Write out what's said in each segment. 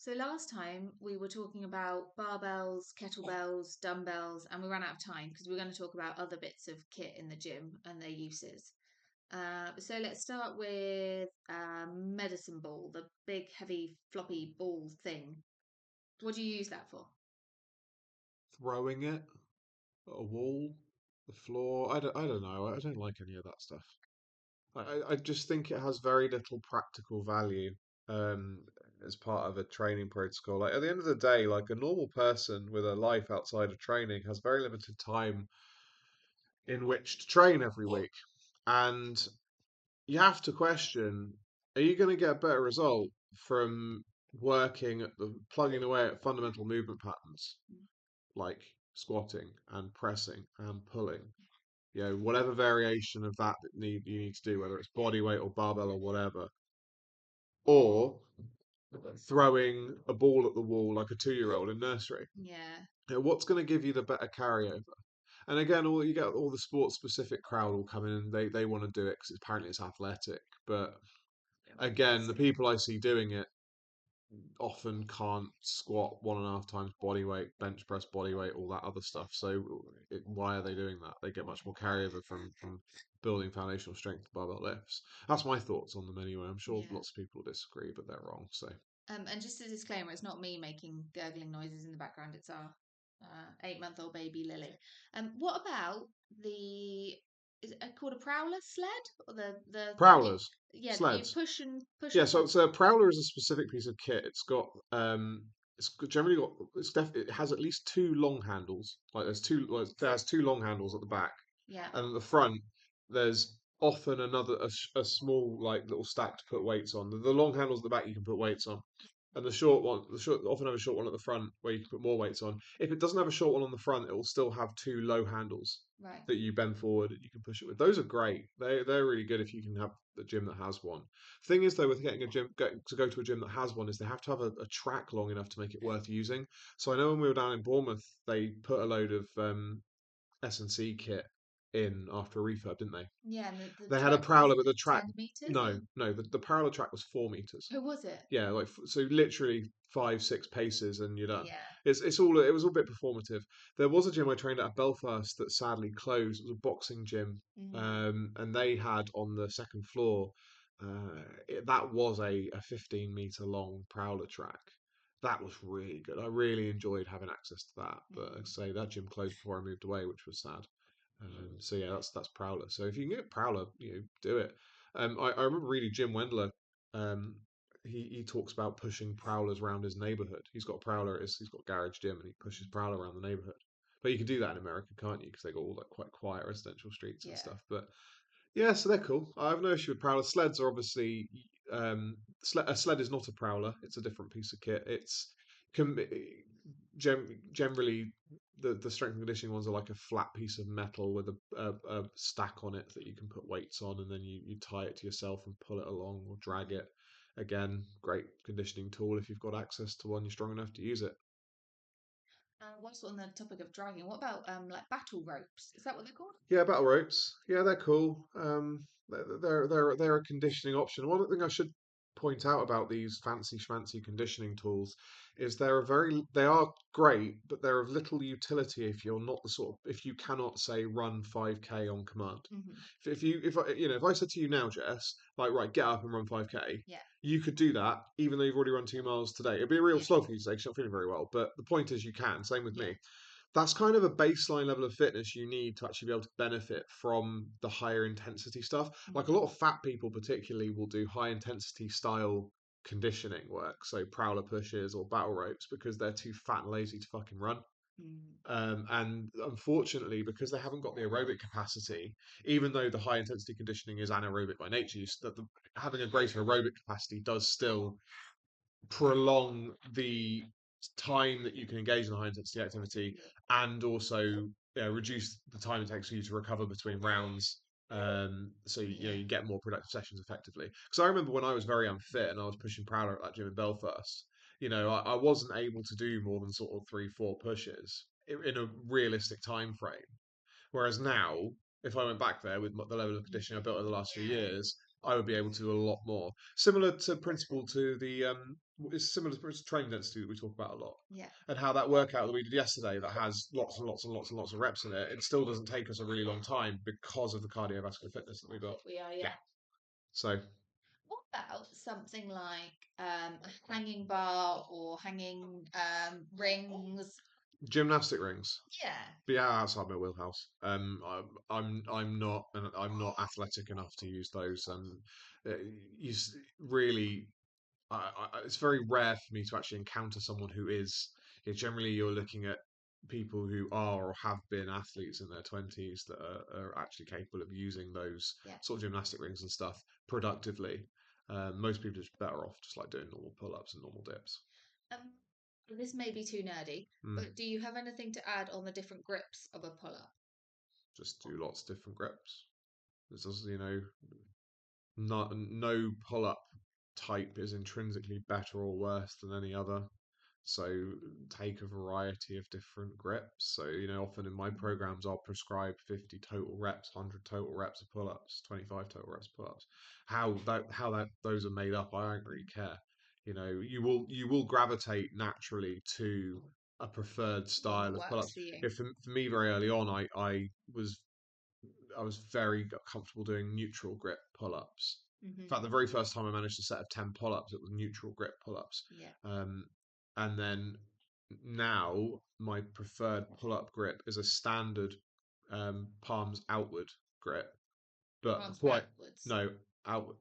So last time we were talking about barbells, kettlebells, dumbbells, and we ran out of time because we are going to talk about other bits of kit in the gym and their uses. So let's start with medicine ball, the big, heavy, floppy ball thing. What do you use that for? Throwing it at a wall, the floor. I don't know. I don't like any of that stuff. I just think it has very little practical value um, as part of a training protocol. Like at the end of the day, like a normal person with a life outside of training has very limited time in which to train every week, and you have to question: Are you going to get a better result from working at the plugging away at fundamental movement patterns like squatting and pressing and pulling? Whatever variation of that you need to do, whether it's body weight or barbell or whatever, or throwing a ball at the wall like a 2-year-old in nursery. Yeah, What's going to give you the better carryover? And again, all you get all the sports specific crowd will come in and they want to do it because apparently it's athletic. But again, the people I see doing it often can't squat 1.5 times body weight, bench press body weight, all that other stuff. So why are they doing that? They get much more carryover from building foundational strength barbell lifts. That's my thoughts on them anyway. I'm sure yeah. lots of people disagree, but they're wrong. So And just a disclaimer, it's not me making gurgling noises in the background. It's our 8-month-old baby Lily. What about the is it called a prowler sled or the thing that prowlers, yeah that you sleds. push Yeah, and so pull? it's a prowler is a specific piece of kit. Generally got it has at least two long handles. Like there's two long handles at the back, Yeah, and at the front there's often a small like little stack to put weights on. The long handles at the back you can put weights on, and the short often have a short one at the front where you can put more weights on. If it doesn't have a short one on the front, it will still have two low handles right. that you bend forward and you can push it with. Those are great. They're really good if you can have a gym that has one. Thing is though, with to go to a gym that has one is they have to have a track long enough to make it worth using. So I know when we were down in Bournemouth, they put a load of S&C kit in after a refurb, didn't they? Yeah, and the They had a track was prowler, but the track 10 meters or no, the prowler track was 4 meters. who was it? Yeah, like so literally 5, 6 paces and you're done. Yeah. It was all a bit performative. There was a gym I trained at Belfast that sadly closed. It was a boxing gym, Mm. and they had on the second floor. That was a 15-meter long prowler track. That was really good. I really enjoyed having access to that. But like I Mm. say that gym closed before I moved away, which was sad. So yeah, that's Prowler. So if you can get Prowler, do it. I remember reading Jim Wendler. Um, he talks about pushing Prowlers around his neighborhood. He's got a Prowler. He's got a garage gym, and he pushes Prowler around the neighborhood. But you can do that in America, can't you? Because they got all that quite quiet residential streets and Yeah. stuff. But yeah, so they're cool. I have no issue with Prowler. Sleds are obviously a sled is not a Prowler. It's a different piece of kit. It's can generally the strength and conditioning ones are like a flat piece of metal with a stack on it that you can put weights on, and then you tie it to yourself and pull it along or drag it. Again, great conditioning tool if you've got access to one, you're strong enough to use it. Whilst on the topic of dragging, what about like battle ropes? Is that what they're called? Yeah, battle ropes. Yeah, they're cool. They're a conditioning option. One thing I should point out about these fancy schmancy conditioning tools is they are great, but they're of little utility if you're not the sort of if you cannot say run 5K on command. Hmm. If I said to you now, Jess, like right, get up and run 5K, Yeah. you could do that even though you've already run 2 miles today. It'd be a real Yeah. slow for you today because you're not feeling very well. But the point is, you can. Same with Yeah. me. That's kind of a baseline level of fitness you need to actually be able to benefit from the higher intensity stuff. Like a Hmm. lot of fat people, particularly, will do high intensity style conditioning work, so prowler pushes or battle ropes, because they're too fat and lazy to fucking run. Mm. And unfortunately, because they haven't got the aerobic capacity, even though the high intensity conditioning is anaerobic by nature, having a greater aerobic capacity does still prolong the time that you can engage in a high intensity activity and also reduce the time it takes for you to recover between rounds. So Yeah. you get more productive sessions effectively. Because I remember when I was very unfit and I was pushing prowler at that gym in Belfast, I wasn't able to do more than sort of 3, 4 pushes in a realistic time frame. Whereas now, if I went back there with the level of You conditioning I could. built over the last few Yeah. years, I would be able to do a lot more. Similar to principle to the it's similar to training density that we talk about a lot. Yeah. And how that workout that we did yesterday that has lots and lots and lots and lots of reps in it, it still doesn't take us a really long time because of the cardiovascular fitness that we got. We are, yeah. Yeah. So What about something like a hanging bar or hanging rings? gymnastic rings. Yeah. But yeah, outside my wheelhouse. I'm not athletic enough to use those. Uh, really, it's very rare for me to actually encounter someone who is. Yeah, generally, you're looking at people who are or have been athletes in their twenties that are actually capable of using those Yeah. sort of gymnastic rings and stuff productively. Most people are just better off just like doing normal pull-ups and normal dips. Um, this may be too nerdy, Mm, but do you have anything to add on the different grips of a pull-up? just do lots of different grips. This is, no pull-up type is intrinsically better or worse than any other. So take a variety of different grips. So, often in my Mhm. programs, I'll prescribe 50 total reps, 100 total reps of pull-ups, 25 total reps of pull-ups. How that those are made up, I don't really care. You will gravitate naturally to a preferred One that style of works pull-ups. for you. For me, very early on, I was very comfortable doing neutral grip pull-ups. In Hmm. fact, the very first time I managed a set of 10 pull-ups, it was neutral grip pull-ups. Yeah. Um, and then now my preferred pull-up grip is a standard palms outward grip, but Palms quite outwards. no outward.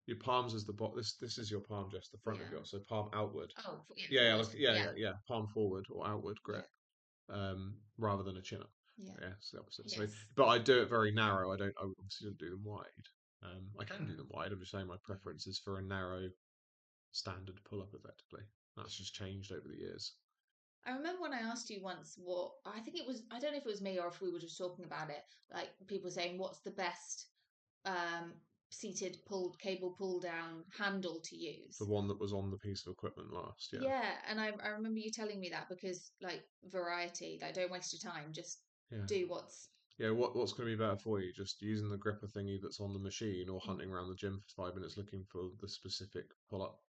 Your palms is the bot. This is your palm, just the front of Yeah. yours. So palm outward. Oh, yeah, Yeah, yeah, forward. like, yeah, Yeah. yeah, yeah. Palm forward or outward Yeah. grip, rather than a chin up. Yeah. Yeah, it's the opposite. So, Yes. but I do it very narrow. I obviously don't do them wide. I can do them wide. I'm just saying my preference is for a narrow standard pull up. Effectively, that's just changed over the years. I remember when I asked you once what I think it was, I don't know if it was me or if we were just talking about it, like people saying what's the best um seated cable pull down handle to The use. one that was on the piece of equipment last, yeah, Yeah, and I remember you telling me that because like variety, like don't waste your time, just yeah. do what's Yeah, what's going to be better for you? Just using the gripper thingy that's on the machine, or mm, hunting around the gym for 5 minutes looking for the specific pull up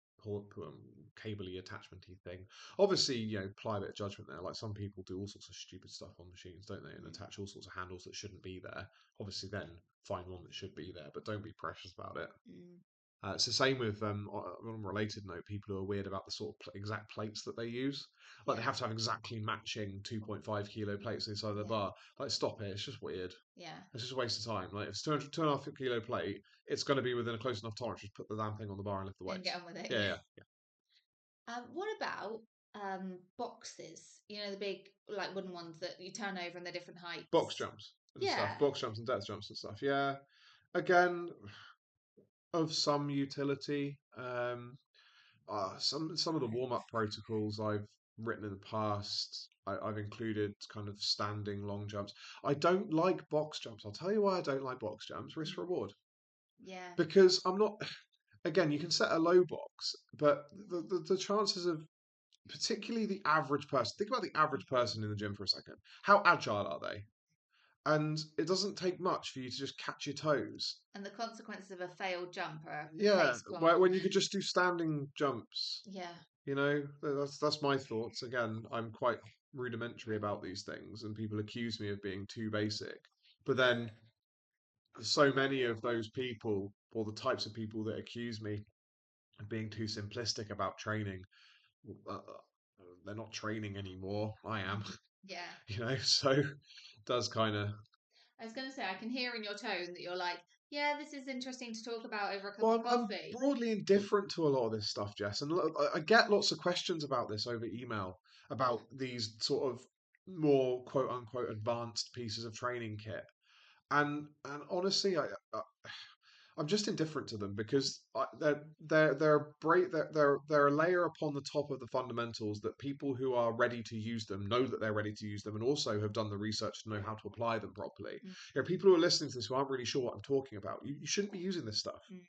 cabley attachmenty thing. Obviously, apply a bit of judgment there. Like some people do all sorts of stupid stuff on machines, don't they? And mm, attach all sorts of handles that shouldn't be there. Obviously, then find one that should be there, but don't be precious about it. mm, It's the same with on a related note, people who are weird about the sort of exact plates that they use. Like they yeah, have to have exactly matching 2.5 kilo plates inside the yeah, bar. Like, stop it. It's just weird. yeah, It's just a waste of time. Like, if it's 2.5 kilo plate, it's going to be within a close enough tolerance. Just put the damn thing on the bar and lift the and get weights. on with it. Yeah, Yeah. yeah, yeah. What about boxes? You know, the big like wooden ones that you turn over and they're different Box heights. jumps and Yeah, stuff. Box jumps and depth jumps and stuff. Yeah. Again, of some utility. Some of the warm up protocols I've written in the past, I've included kind of standing long jumps. I don't like box jumps. I'll tell you why I don't like box jumps. Risk mm, reward. yeah, Because I'm not. Again, you can set a low box, but the chances of particularly the average person. Think about the average person in the gym for a second. How agile are they? And it doesn't take much for you to just catch your toes. and the consequences of a failed jump are Yeah, face plant. when you could just do standing jumps. Yeah. That's my thoughts. Again, I'm quite rudimentary about these things, and people accuse me of being too basic. But then, so many of those people, or the types of people that accuse me of being too simplistic about training, they're not training anymore. I am, Yeah. so it does kind of. I was going to say, I can hear in your tone that you're like, yeah, this is interesting to talk about over a cup Well, of I'm coffee. broadly indifferent to a lot of this stuff, Jess, and I get lots of questions about this over email about these sort of more quote unquote advanced pieces of training kit, and honestly, I'm just indifferent to them because they're a layer upon the top of the fundamentals that people who are ready to use them know that they're ready to use them and also have done the research to know how to apply them properly. Mm, People who are listening to this who aren't really sure what I'm talking about, you shouldn't be using this stuff. mm.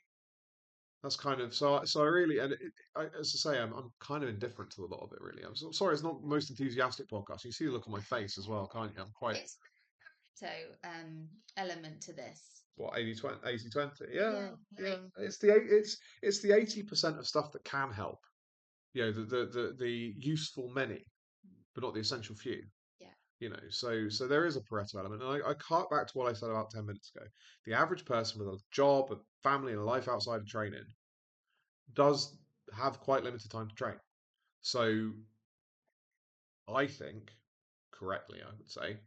That's kind of so. I really, as I say, I'm kind of indifferent to a lot of it. Really, I'm sorry. It's not the most enthusiastic podcast. You see the look on my face as well, can't you? I'm quite It's so element to this. what 80/20, 80/20. Yeah, Yeah, yeah. like It's the 80% of stuff that can help. the useful many, Mm. but not the essential few. Yeah. So there is a Pareto element, and I cart back to what I said about 10 minutes ago. The average person with a job, a family, and a life outside of training does have quite limited time to train. So I think, correctly, I would say,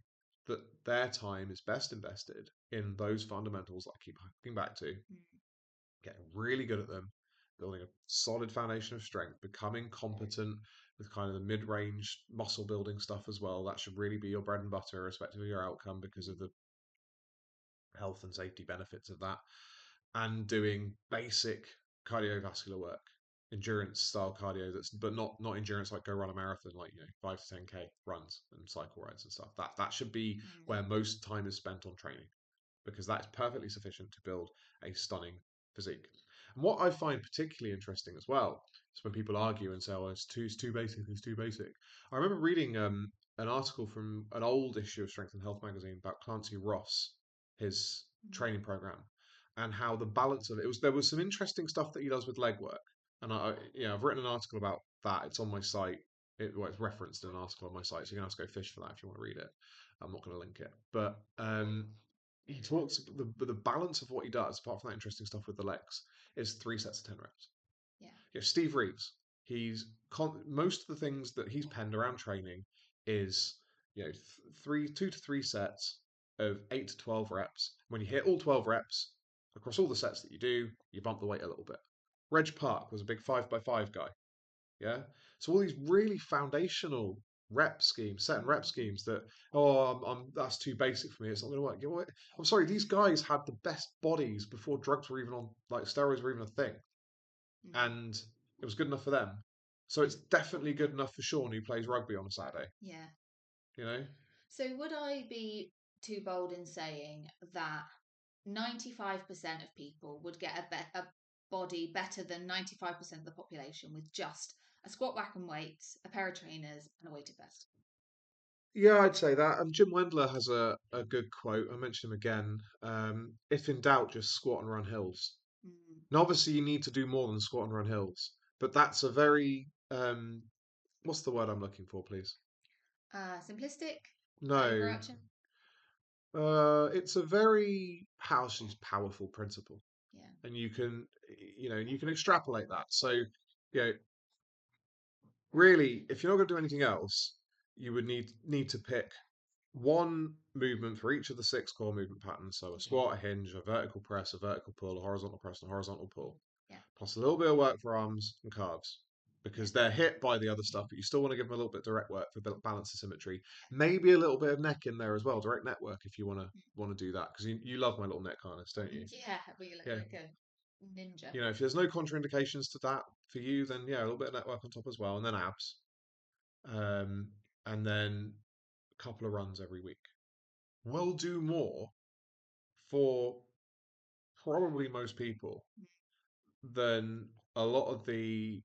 that their time is best invested in those fundamentals that I keep coming back to, Mm. getting really good at them, building a solid foundation of strength, becoming competent with kind of the mid range muscle building stuff as well. That should really be your bread and butter, irrespective of your outcome, because of Mm. the health and safety benefits of that, and doing basic cardiovascular work, endurance style cardio that's but not endurance like go run a marathon, like 5 to 10K runs and cycle rides and stuff. That should be Mm. where most time is spent on training, because that is perfectly sufficient to build a stunning physique. And what I find particularly interesting as well is when people argue and say, "Oh, it's too basic, it's too basic." I remember reading an article from an old issue of Strength and Health magazine about Clancy Ross, his Mm. training program, and how the balance of it was. There was some interesting stuff that he does with leg work, and I've written an article about that. It's on my site. It's referenced in an article on my site, so you're gonna have to go fish for that if you want to read it. I'm not going to link it, but he talks the balance of what he does, apart from that interesting stuff with the legs, is 3 sets of 10 reps. Yeah. Yeah, Steve Reeves. Most of the things that he's penned around training is 2 to 3 sets of 8 to 12 reps. When you hit all 12 reps across all the sets that you do, you bump the weight a little bit. Reg Park was a big 5x5 guy. Yeah. So all these really foundational rep schemes, set and rep Mm. schemes that, oh, that's too basic for me. It's not going to work. I'm sorry. These guys had the best bodies before drugs were even on, like steroids were even a thing, Mm. and it was good enough for them. So it's definitely good enough for Sean who plays rugby on a Saturday. Yeah. You know. So would I be too bold in saying that 95% of people would get a body better than 95% of the population with just a squat rack and weights, a pair of trainers, and a weighted vest? Yeah, I'd say that. Jim Wendler has a good quote. I mentioned him again. If in doubt, just squat and run hills. Mm. And obviously, you need to do more than squat and run hills. But that's a very what's the word I'm looking for, please? Simplistic, No, overarching. it's a very powerful principle, Yeah. and you can extrapolate that. So, know, really, if you're not going to do anything else, you would need to pick one movement for each of the 6 core movement patterns. So a squat, a hinge, a vertical press, a vertical pull, a horizontal press, and a horizontal pull. Yeah. Plus a little bit of work for arms and calves, Yeah. because they're hit by the other stuff, but you still want to give them a little bit of direct work for balance and symmetry. Maybe a little bit of neck in there as well, direct neck work if you want to do that, because you love my little neck harness, don't you? Yeah, we look Yeah. like a ninja. If there's no contraindications to that for you, then yeah, a little bit of network on top as well, and then abs, um, and then a couple of runs every week. We'll do more for probably most people than a lot of the,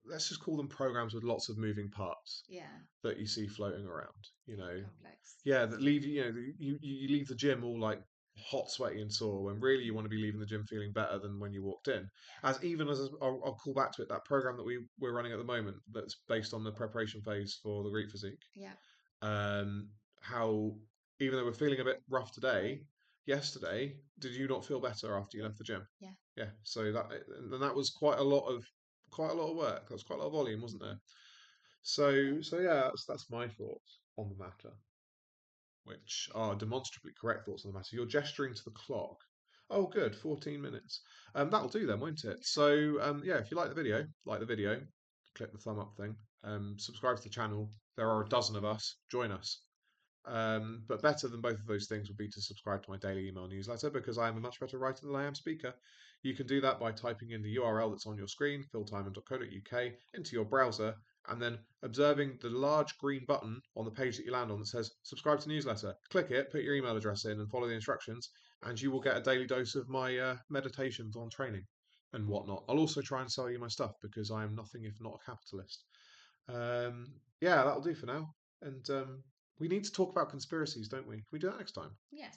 let's just call them programs with lots of moving parts Yeah. that you see floating around. Complex. Yeah, that leave you leave the gym all like hot, sweaty, and sore when really you want to be leaving the gym feeling better than when you walked in. As even as I'll call back to it, that program that we're running at the moment that's based on the preparation phase for the Greek physique. Yeah. How even though we're feeling a bit rough today, yesterday did you not feel better after you left the gym? Yeah. Yeah, so that was quite a lot of work. That was quite a lot of volume, wasn't there? So yeah, that's my thoughts on the matter, which are demonstrably correct thoughts on the matter. You're gesturing to the clock. Oh, good, 14 minutes. That'll do then, won't it? So yeah, if you like the video, click the thumb up thing. Subscribe to the channel. There are a dozen of us. Join us. But better than both of those things would be to subscribe to my daily email newsletter, because I am a much better writer than I am speaker. You can do that by typing in the URL that's on your screen, philtimon.co.uk, into your browser, and then observing the large green button on the page that you land on that says subscribe to newsletter. Click it, put your email address in, and follow the instructions, and you will get a daily dose of my meditations on training and whatnot. I'll also try and sell you my stuff, because I am nothing if not a capitalist. Yeah, that'll do for now. And we need to talk about conspiracies, don't we? Can we do that next time? Yes.